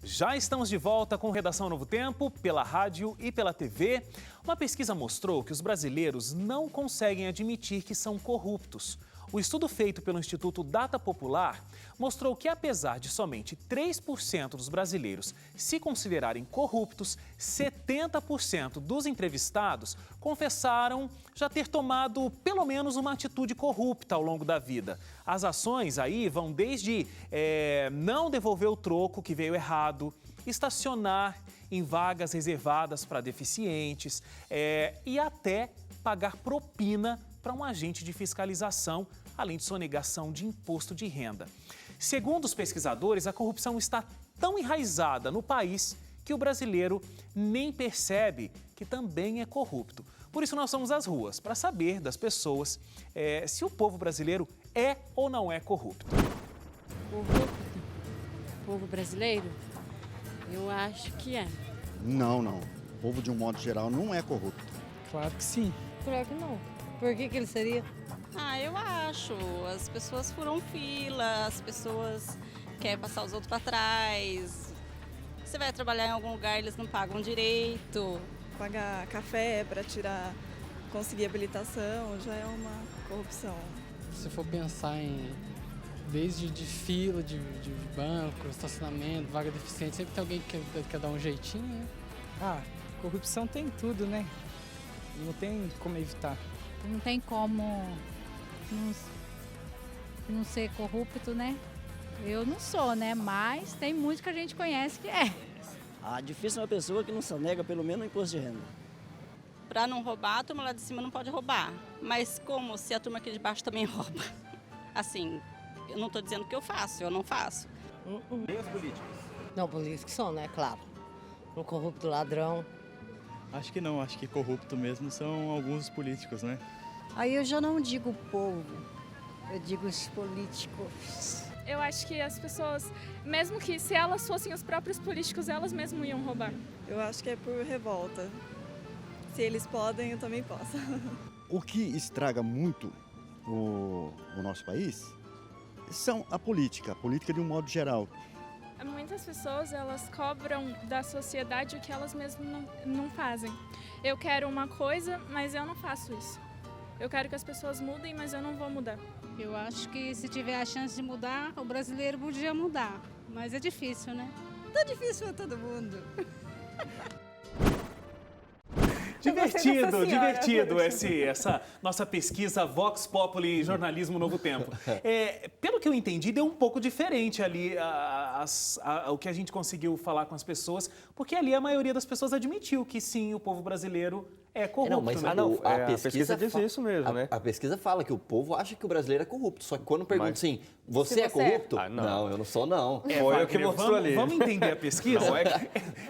Já estamos de volta com Redação Novo Tempo, pela rádio e pela TV. Uma pesquisa mostrou que os brasileiros não conseguem admitir que são corruptos. O estudo feito pelo Instituto Data Popular mostrou que, apesar de somente 3% dos brasileiros se considerarem corruptos, 70% dos entrevistados confessaram já ter tomado pelo menos uma atitude corrupta ao longo da vida. As ações aí vão desde não devolver o troco que veio errado, estacionar em vagas reservadas para deficientes e até pagar propina para um agente de fiscalização, além de sonegação de imposto de renda. Segundo os pesquisadores, a corrupção está tão enraizada no país que o brasileiro nem percebe que também é corrupto. Por isso nós somos às ruas, para saber das pessoas se o povo brasileiro é ou não é corrupto. Corrupto? O povo brasileiro? Eu acho que é. Não. O povo, de um modo geral, não é corrupto. Claro que sim. Claro que não. Por que ele seria? Eu acho. As pessoas furam fila, as pessoas querem passar os outros para trás. Você vai trabalhar em algum lugar, eles não pagam direito. Pagar café para conseguir habilitação já é uma corrupção. Se for pensar desde de fila, de banco, estacionamento, vaga deficiente, sempre tem alguém que quer dar um jeitinho, né? Corrupção tem tudo, né? Não tem como evitar. Não tem como não ser corrupto, né? Eu não sou, né? Mas tem muitos que a gente conhece que é. Difícil uma pessoa que não sonega pelo menos o imposto de renda. Para não roubar, a turma lá de cima não pode roubar. Mas como se a turma aqui de baixo também rouba? Assim, eu não estou dizendo que eu faço, eu não faço. Nem os políticos? Não, políticos são, né? Claro. Um corrupto ladrão. Acho que não, acho que corrupto mesmo são alguns políticos, né? Aí eu já não digo o povo, eu digo os políticos. Eu acho que as pessoas, mesmo que se elas fossem os próprios políticos, elas mesmo iam roubar. Eu acho que é por revolta. Se eles podem, eu também posso. O que estraga muito o nosso país são a política de um modo geral. Muitas pessoas, elas cobram da sociedade o que elas mesmas não fazem. Eu quero uma coisa, mas eu não faço isso. Eu quero que as pessoas mudem, mas eu não vou mudar. Eu acho que se tiver a chance de mudar, o brasileiro podia mudar. Mas é difícil, né? Tá difícil para todo mundo. Divertido essa nossa pesquisa Vox Populi Jornalismo Novo Tempo. Pelo que eu entendi, deu um pouco diferente ali o que a gente conseguiu falar com as pessoas, porque ali a maioria das pessoas admitiu que sim, o povo brasileiro é corrupto. A pesquisa diz isso mesmo, né? A pesquisa fala que o povo acha que o brasileiro é corrupto. Só que quando pergunta assim, você é corrupto? Não, eu não sou, não. Foi o que mostrou ali. Vamos entender a pesquisa?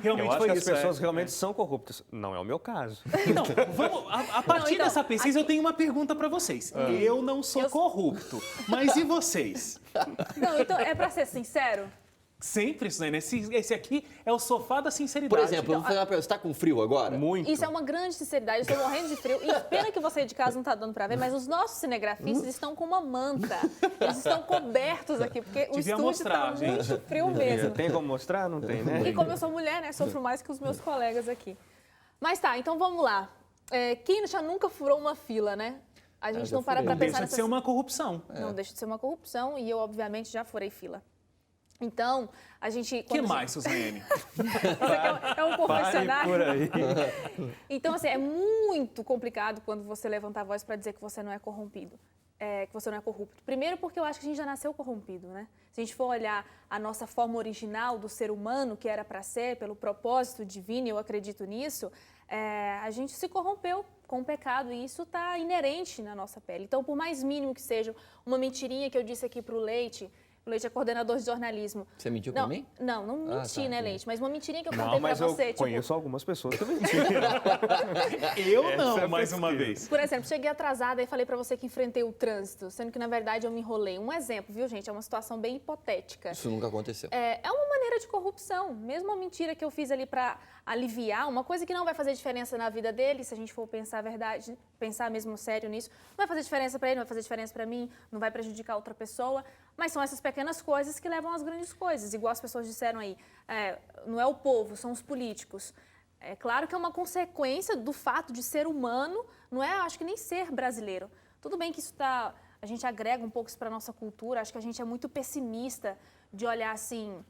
Realmente eu acho que as pessoas realmente são corruptas. Não é o meu caso. Então, a partir dessa pesquisa, eu tenho uma pergunta para vocês. Eu não sou corrupto, mas e vocês? Não, então, é para ser sincero? Sempre, né? Esse aqui é o sofá da sinceridade. Por exemplo, eu vou fazer uma pergunta, você está com frio agora? Muito. Isso é uma grande sinceridade, eu estou morrendo de frio. E pena que você de casa não está dando para ver, mas os nossos cinegrafistas estão com uma manta. Eles estão cobertos aqui, porque o estúdio está muito frio mesmo. Tem como mostrar? Não tem, né? E como eu sou mulher, né? Sofro mais que os meus colegas aqui. Mas tá, então vamos lá. Quem já nunca furou uma fila, né? A gente não para para pensar nessa... Deixa de ser uma corrupção. Não deixa de ser uma corrupção e eu, obviamente, já furei fila. Então, a gente... O que mais, Suzane? É um confessionário. Por aí. Então, assim, é muito complicado quando você levanta a voz para dizer que você não é corrompido, que você não é corrupto. Primeiro porque eu acho que a gente já nasceu corrompido, né? Se a gente for olhar a nossa forma original do ser humano, que era para ser, pelo propósito divino, e eu acredito nisso, a gente se corrompeu com o pecado e isso está inerente na nossa pele. Então, por mais mínimo que seja uma mentirinha que eu disse aqui para o Leite é coordenador de jornalismo. Você mentiu pra mim? Não menti, né, Leite? Mas uma mentirinha que eu contei pra você. Eu conheço algumas pessoas que mentiram. Eu não, mais uma vez. Por exemplo, cheguei atrasada e falei pra você que enfrentei o trânsito, sendo que, na verdade, eu me enrolei. Um exemplo, viu, gente? É uma situação bem hipotética. Isso nunca aconteceu. É uma maneira de corrupção. Mesmo a mentira que eu fiz ali pra aliviar, uma coisa que não vai fazer diferença na vida dele, se a gente for pensar a verdade, pensar mesmo sério nisso, não vai fazer diferença pra ele, não vai fazer diferença pra mim, não vai prejudicar outra pessoa. Mas são essas pequenas coisas que levam às grandes coisas. Igual as pessoas disseram aí, não é o povo, são os políticos. É claro que é uma consequência do fato de ser humano, não é, acho que nem ser brasileiro. Tudo bem que isso a gente agrega um pouco isso para a nossa cultura, acho que a gente é muito pessimista de olhar assim,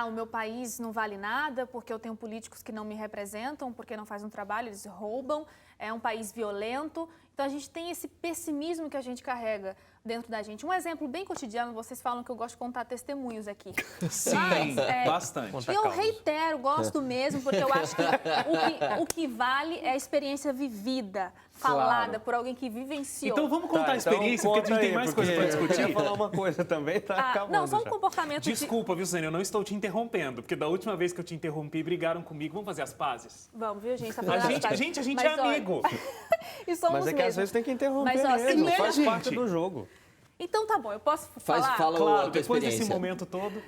o meu país não vale nada porque eu tenho políticos que não me representam, porque não fazem um trabalho, eles roubam, é um país violento. Então a gente tem esse pessimismo que a gente carrega dentro da gente. Um exemplo bem cotidiano, vocês falam que eu gosto de contar testemunhos aqui. Sim, bastante. Eu reitero, gosto mesmo, porque eu acho que o que vale é a experiência vivida, falada por alguém que vivenciou. Então vamos contar a experiência, porque a gente tem mais coisa para discutir. Eu ia falar uma coisa também, acabando. Não, só um comportamento... Desculpa, viu, Suzane, eu não estou te interrompendo, porque da última vez que eu te interrompi, brigaram comigo. Vamos fazer as pazes? Vamos, viu, gente? Tá fazendo as pazes. A gente é amigo. E somos Mas é que mesmo. às vezes tem que interromper Mas, mesmo, faz parte do jogo. Então tá bom, eu posso falar? Fala claro, depois desse momento todo.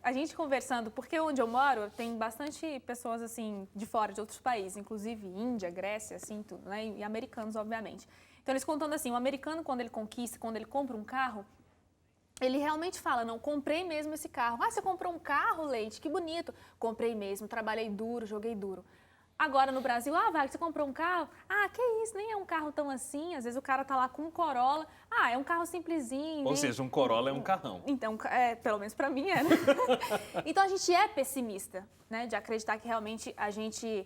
A gente conversando, porque onde eu moro tem bastante pessoas assim de fora, de outros países, inclusive Índia, Grécia, assim, tudo, né? E americanos, obviamente. Então eles contando assim, o americano quando ele conquista, quando ele compra um carro, ele realmente fala, não, comprei mesmo esse carro. Você comprou um carro, Leite? Que bonito. Comprei mesmo, trabalhei duro, joguei duro. Agora no Brasil, Wagner, você comprou um carro? Que isso, nem é um carro tão assim. Às vezes o cara tá lá com um Corolla. É um carro simplesinho. Ou seja, um Corolla é um carrão. Então, pelo menos pra mim é, né? Então a gente é pessimista, né? De acreditar que realmente a gente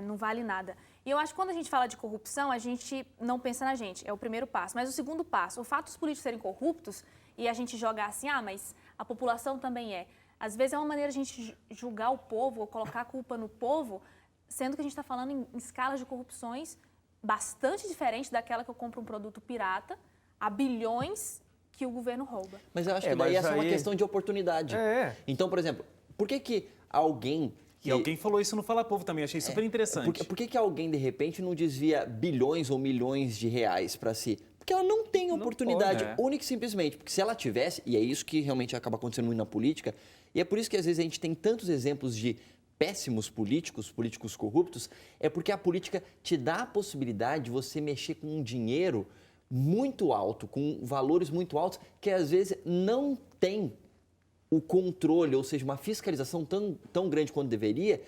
não vale nada. E eu acho que quando a gente fala de corrupção, a gente não pensa na gente. É o primeiro passo. Mas o segundo passo, o fato dos políticos serem corruptos e a gente jogar assim, mas a população também é. Às vezes é uma maneira de a gente julgar o povo ou colocar a culpa no povo, sendo que a gente está falando em escalas de corrupções bastante diferentes daquela que eu compro um produto pirata a bilhões que o governo rouba. Mas eu acho que daí essa é uma questão de oportunidade. Então, por exemplo, por que alguém... E alguém falou isso no Fala Povo também, achei super interessante. Por que alguém, de repente, não desvia bilhões ou milhões de reais para si? Porque ela não tem oportunidade, única e simplesmente. Porque se ela tivesse, e é isso que realmente acaba acontecendo muito na política, e é por isso que às vezes a gente tem tantos exemplos de péssimos políticos corruptos, é porque a política te dá a possibilidade de você mexer com um dinheiro muito alto, com valores muito altos, que às vezes não tem o controle, ou seja, uma fiscalização tão grande quanto deveria,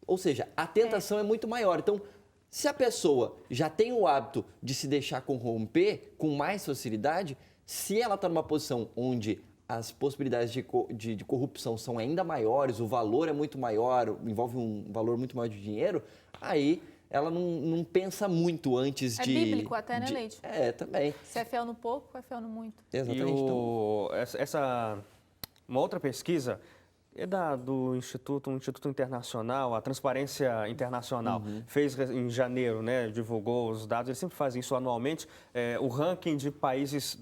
ou seja, a tentação é muito maior. Então, se a pessoa já tem o hábito de se deixar corromper com mais facilidade, se ela está numa posição onde as possibilidades de corrupção são ainda maiores, o valor é muito maior, envolve um valor muito maior de dinheiro, aí ela não pensa muito antes de... É bíblico até, né, Leite? Também. Se é fiel no pouco, é fiel no muito. Exatamente. Uma outra pesquisa é do Instituto Internacional, a Transparência Internacional, fez em janeiro, né, divulgou os dados, eles sempre fazem isso anualmente, o ranking de países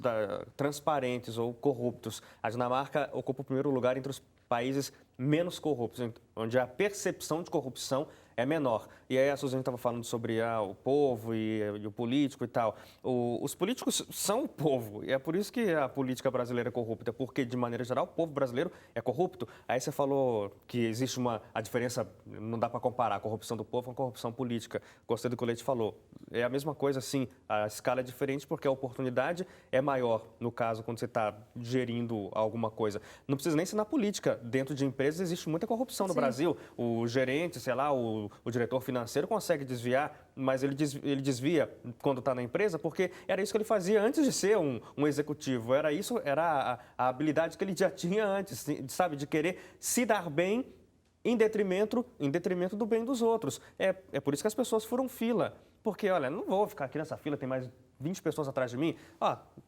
transparentes ou corruptos. A Dinamarca ocupa o primeiro lugar entre os países menos corruptos, onde a percepção de corrupção é menor. E aí a Suzane estava falando sobre o povo e o político e tal. Os políticos são o povo, e é por isso que a política brasileira é corrupta, porque, de maneira geral, o povo brasileiro é corrupto. Aí você falou que existe a diferença, não dá para comparar a corrupção do povo com a corrupção política. Gostei do que o Leite falou. É a mesma coisa, sim, a escala é diferente porque a oportunidade é maior, no caso, quando você está gerindo alguma coisa. Não precisa nem ser na política. Dentro de empresas existe muita corrupção no Brasil. O gerente, sei lá, o diretor financeiro consegue desviar, mas ele desvia quando está na empresa, porque era isso que ele fazia antes de ser um executivo. Era a habilidade que ele já tinha antes, sabe, de querer se dar bem em detrimento do bem dos outros. É por isso que as pessoas furam fila. Porque, olha, não vou ficar aqui nessa fila, tem mais 20 pessoas atrás de mim.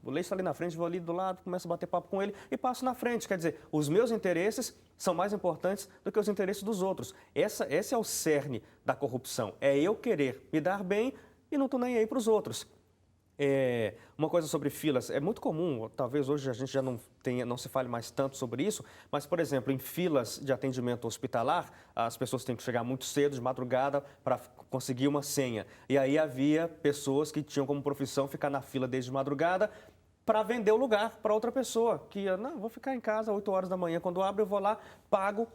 O Leite está ali na frente, vou ali do lado, começo a bater papo com ele e passo na frente. Quer dizer, os meus interesses são mais importantes do que os interesses dos outros. Esse é o cerne da corrupção. É eu querer me dar bem e não estou nem aí para os outros. Uma coisa sobre filas, é muito comum, talvez hoje a gente já não se fale mais tanto sobre isso, mas, por exemplo, em filas de atendimento hospitalar, as pessoas têm que chegar muito cedo, de madrugada, para conseguir uma senha. E aí havia pessoas que tinham como profissão ficar na fila desde madrugada para vender o lugar para outra pessoa, que ia, não, vou ficar em casa 8 horas da manhã, quando abre eu vou lá, pago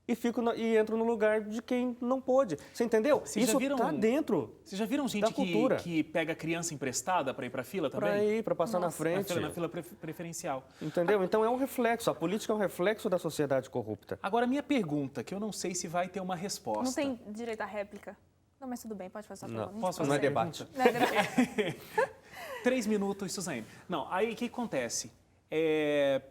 e entro no lugar de quem não pôde. Você entendeu? Isso está dentro. Vocês já viram gente que pega criança emprestada para ir para a fila também? Para passar na frente. Na fila preferencial. Entendeu? Então é um reflexo. A política é um reflexo da sociedade corrupta. Agora, minha pergunta, que eu não sei se vai ter uma resposta. Não tem direito à réplica. Não, mas tudo bem, pode fazer a pergunta. Posso fazer não é debate. Não é debate. 3 minutos, Suzane. Não, aí o que acontece?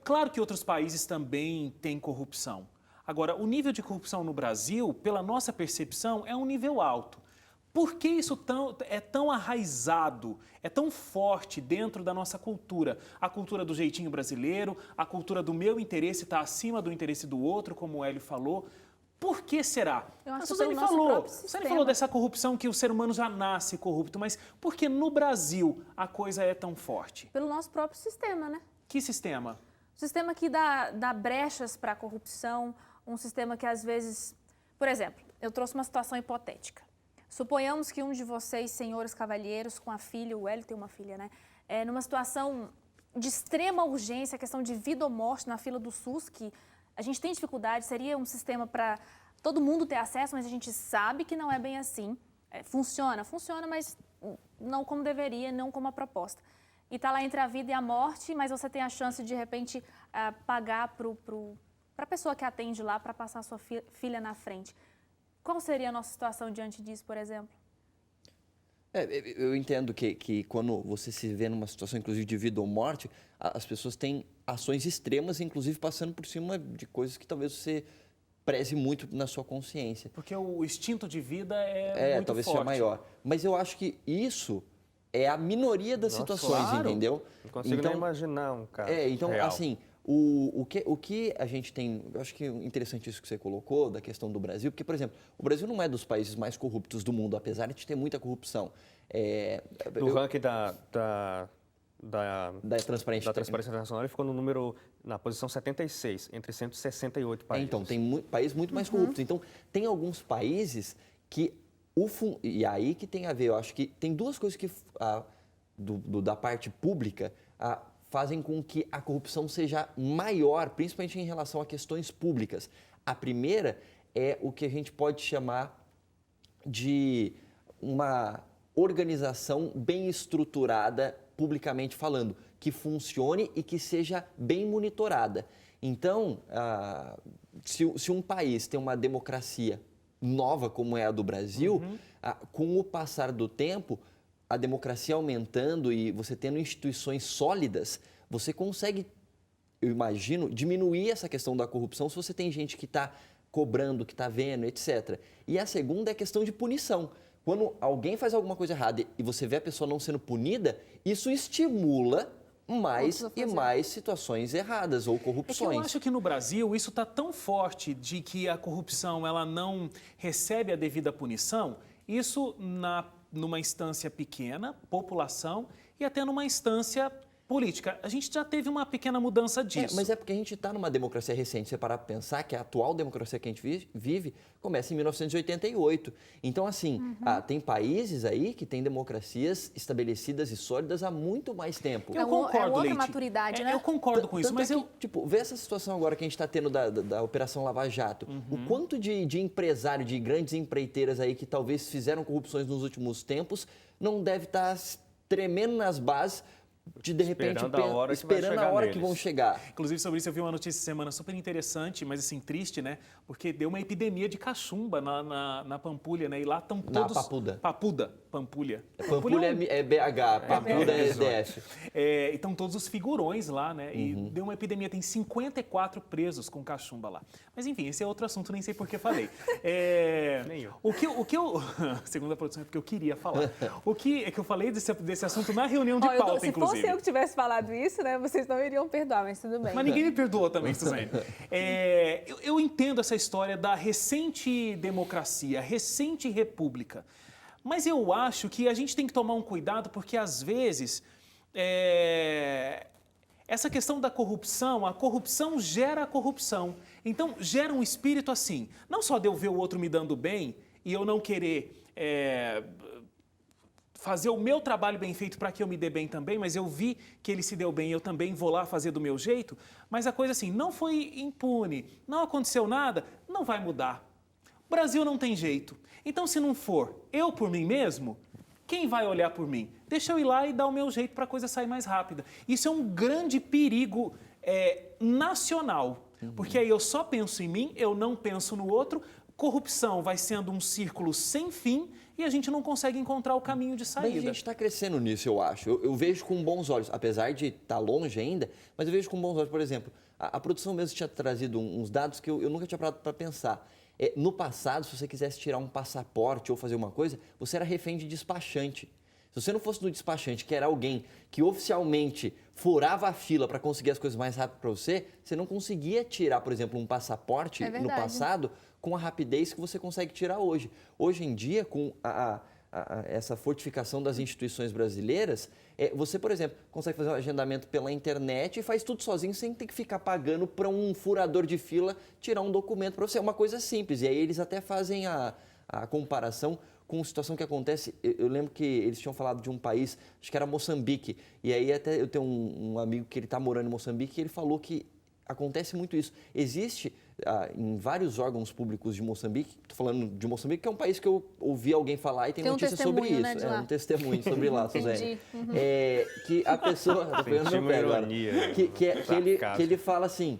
Claro que outros países também têm corrupção. Agora, o nível de corrupção no Brasil, pela nossa percepção, é um nível alto. Por que isso é tão arraizado, é tão forte dentro da nossa cultura? A cultura do jeitinho brasileiro, a cultura do meu interesse está acima do interesse do outro, como o Hélio falou. Por que será? A Suzane falou dessa corrupção que o ser humano já nasce corrupto, mas por que no Brasil a coisa é tão forte? Pelo nosso próprio sistema, né? Que sistema? O sistema que dá brechas para a corrupção, um sistema que às vezes... Por exemplo, eu trouxe uma situação hipotética. Suponhamos que um de vocês, senhores cavalheiros, com a filha, o Hélio tem uma filha, né? Numa situação de extrema urgência, questão de vida ou morte na fila do SUS, que a gente tem dificuldade, seria um sistema para todo mundo ter acesso, mas a gente sabe que não é bem assim. Funciona, mas não como deveria, não como a proposta. E está lá entre a vida e a morte, mas você tem a chance de repente, pagar para a pessoa que atende lá para passar a sua filha na frente. Qual seria a nossa situação diante disso, por exemplo? Eu entendo que quando você se vê numa situação, inclusive, de vida ou morte, as pessoas têm ações extremas, inclusive passando por cima de coisas que talvez você preze muito na sua consciência. Porque o instinto de vida é muito talvez forte. seja maior. Mas eu acho que isso é a minoria das situações, claro. Entendeu? Não consigo nem imaginar um caso então, real. assim, o que a gente tem... Eu acho que é interessante isso que você colocou, da questão do Brasil, porque, por exemplo, o Brasil não é dos países mais corruptos do mundo, apesar de ter muita corrupção. Do ranking da Transparência Internacional, ele ficou na posição 76, entre 168 países. Então, tem países muito mais corruptos. Então, tem alguns países que... E aí que tem a ver, eu acho que tem duas coisas que, da parte pública, fazem com que a corrupção seja maior, principalmente em relação a questões públicas. A primeira é o que a gente pode chamar de uma organização bem estruturada, publicamente falando, que funcione e que seja bem monitorada. Então, se um país tem uma democracia nova como é a do Brasil, com o passar do tempo, a democracia aumentando e você tendo instituições sólidas, você consegue, eu imagino, diminuir essa questão da corrupção se você tem gente que está cobrando, que está vendo, etc. E a segunda é a questão de punição. Quando alguém faz alguma coisa errada e você vê a pessoa não sendo punida, isso estimula mais e mais situações erradas ou corrupções. Eu acho que no Brasil isso está tão forte de que a corrupção ela não recebe a devida punição, isso numa instância pequena, população, e até numa instância política. A gente já teve uma pequena mudança disso. Mas é porque a gente está numa democracia recente. Você parar para pensar que a atual democracia que a gente vive começa em 1988. Então, assim, tem países aí que têm democracias estabelecidas e sólidas há muito mais tempo. Eu concordo, outra Leite. maturidade, né? Eu concordo com isso, mas vê essa situação agora que a gente está tendo da Operação Lava Jato. O quanto de empresário, de grandes empreiteiras aí que talvez fizeram corrupções nos últimos tempos, não deve estar tremendo nas bases de repente, esperando a hora que vão chegar. Inclusive, sobre isso, eu vi uma notícia essa semana super interessante, mas assim, triste, né? Porque deu uma epidemia de cachumba na Pampulha, né? E lá estão todos... Pampulha. Pampulha é BH, Pampulha é DF. E estão todos os figurões lá, né? E deu uma epidemia, tem 54 presos com cachumba lá. Mas enfim, esse é outro assunto, nem sei por que falei. O que eu... Segundo a produção, é porque eu queria falar. O que é que eu falei desse assunto na reunião de pauta, inclusive. Se fosse eu que tivesse falado isso, né? Vocês não iriam perdoar, mas tudo bem. Mas ninguém me perdoou também, Suzane. Eu entendo essa história da recente democracia, recente república. Mas eu acho que a gente tem que tomar um cuidado porque, às vezes, essa questão da corrupção, a corrupção gera a corrupção. Então, gera um espírito assim, não só de eu ver o outro me dando bem e eu não querer fazer o meu trabalho bem feito para que eu me dê bem também, mas eu vi que ele se deu bem, eu também vou lá fazer do meu jeito. Mas a coisa assim, não foi impune, não aconteceu nada, não vai mudar. O Brasil não tem jeito. Então, se não for eu por mim mesmo, quem vai olhar por mim? Deixa eu ir lá e dar o meu jeito para a coisa sair mais rápida. Isso é um grande perigo nacional, porque aí eu só penso em mim, eu não penso no outro. Corrupção vai sendo um círculo sem fim e a gente não consegue encontrar o caminho de saída. Mas a gente está crescendo nisso, eu acho. Eu vejo com bons olhos, apesar de estar longe ainda, mas eu vejo com bons olhos. Por exemplo, a produção mesmo tinha trazido uns dados que eu nunca tinha parado para pensar. No passado, se você quisesse tirar um passaporte ou fazer uma coisa, você era refém de despachante. Se você não fosse no despachante, que era alguém que oficialmente furava a fila para conseguir as coisas mais rápido para você, você não conseguia tirar, por exemplo, um passaporte no passado com a rapidez que você consegue tirar hoje. Hoje em dia, com essa fortificação das instituições brasileiras, você, por exemplo, consegue fazer um agendamento pela internet e faz tudo sozinho sem ter que ficar pagando para um furador de fila tirar um documento para você. É uma coisa simples. E aí eles até fazem a comparação com a situação que acontece. Eu lembro que eles tinham falado de um país, acho que era Moçambique, e aí até eu tenho um amigo que ele está morando em Moçambique e ele falou que acontece muito isso. Existe em vários órgãos públicos de Moçambique, estou falando de Moçambique, que é um país que eu ouvi alguém falar e tem notícia sobre isso. Né, um testemunho sobre lá, Suzane. Que a pessoa... que ele fala assim...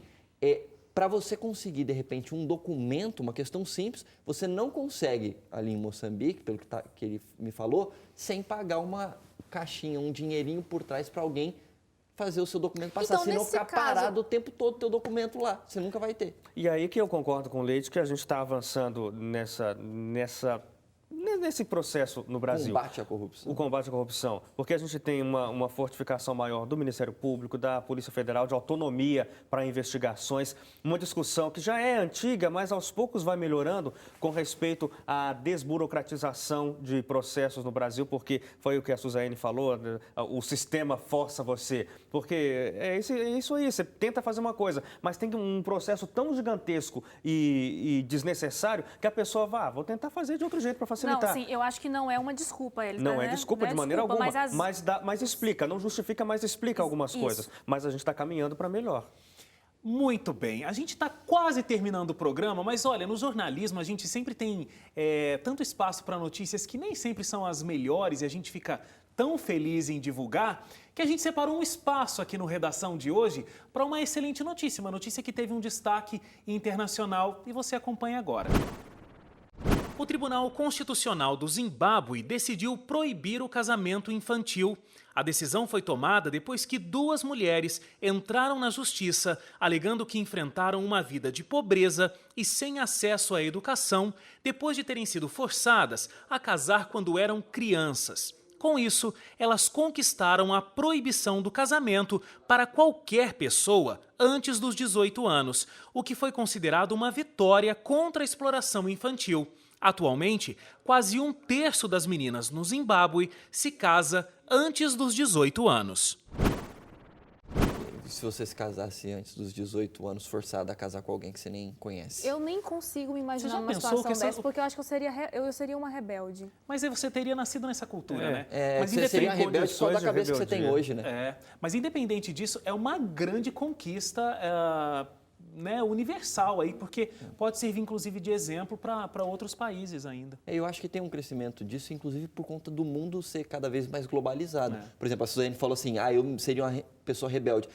Para você conseguir, de repente, um documento, uma questão simples, você não consegue ali em Moçambique, pelo que ele me falou, sem pagar uma caixinha, um dinheirinho por trás para alguém fazer o seu documento passar. Então, senão ficar parado o tempo todo o teu documento lá. Você nunca vai ter. E aí que eu concordo com o Leite que a gente está avançando nesse processo no Brasil. Combate à corrupção. O combate à corrupção. Porque a gente tem uma fortificação maior do Ministério Público, da Polícia Federal, de autonomia para investigações. Uma discussão que já é antiga, mas aos poucos vai melhorando com respeito à desburocratização de processos no Brasil, porque foi o que a Suzane falou, o sistema força você. Porque é isso aí, você tenta fazer uma coisa, mas tem um processo tão gigantesco e desnecessário que a pessoa vou tentar fazer de outro jeito para facilitar. Não, sim, eu acho que não é uma desculpa. Não é desculpa de maneira alguma, mas explica, não justifica, mas explica algumas coisas. Mas a gente está caminhando para melhor. Muito bem, a gente está quase terminando o programa, mas olha, no jornalismo a gente sempre tem tanto espaço para notícias que nem sempre são as melhores e a gente fica tão feliz em divulgar que a gente separou um espaço aqui no Redação de hoje para uma excelente notícia, uma notícia que teve um destaque internacional e você acompanha agora. O Tribunal Constitucional do Zimbábue decidiu proibir o casamento infantil. A decisão foi tomada depois que 2 mulheres entraram na justiça alegando que enfrentaram uma vida de pobreza e sem acesso à educação depois de terem sido forçadas a casar quando eram crianças. Com isso, elas conquistaram a proibição do casamento para qualquer pessoa antes dos 18 anos, o que foi considerado uma vitória contra a exploração infantil. Atualmente, quase 1/3 das meninas no Zimbábue se casa antes dos 18 anos. Se você se casasse antes dos 18 anos, forçada a casar com alguém que você nem conhece? Eu nem consigo me imaginar numa situação dessa, porque eu acho que eu seria uma rebelde. Mas aí você teria nascido nessa cultura, né? Mas você seria uma rebelde só da cabeça que você tem hoje, né? Mas independente disso, é uma grande conquista universal aí, porque pode servir inclusive de exemplo para outros países ainda. Eu acho que tem um crescimento disso, inclusive por conta do mundo ser cada vez mais globalizado. Por exemplo, a Suzane falou assim, eu seria uma pessoa rebelde.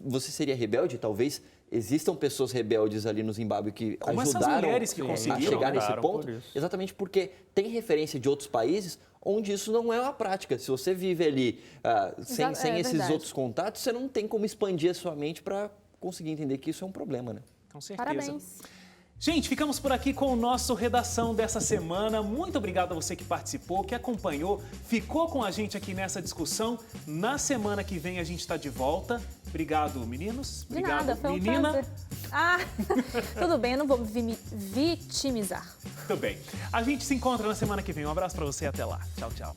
Você seria rebelde? Talvez existam pessoas rebeldes ali no Zimbábue que ajudaram a chegar nesse ponto, exatamente porque tem referência de outros países onde isso não é uma prática. Se você vive ali sem esses outros contatos, você não tem como expandir a sua mente para conseguir entender que isso é um problema, né? Com certeza. Parabéns. Gente, ficamos por aqui com o nosso Redação dessa semana. Muito obrigado a você que participou, que acompanhou, ficou com a gente aqui nessa discussão. Na semana que vem a gente está de volta. Obrigado, meninos. De nada, foi um prazer. Tudo bem, eu não vou me vitimizar. Tudo bem. A gente se encontra na semana que vem. Um abraço para você e até lá. Tchau, tchau.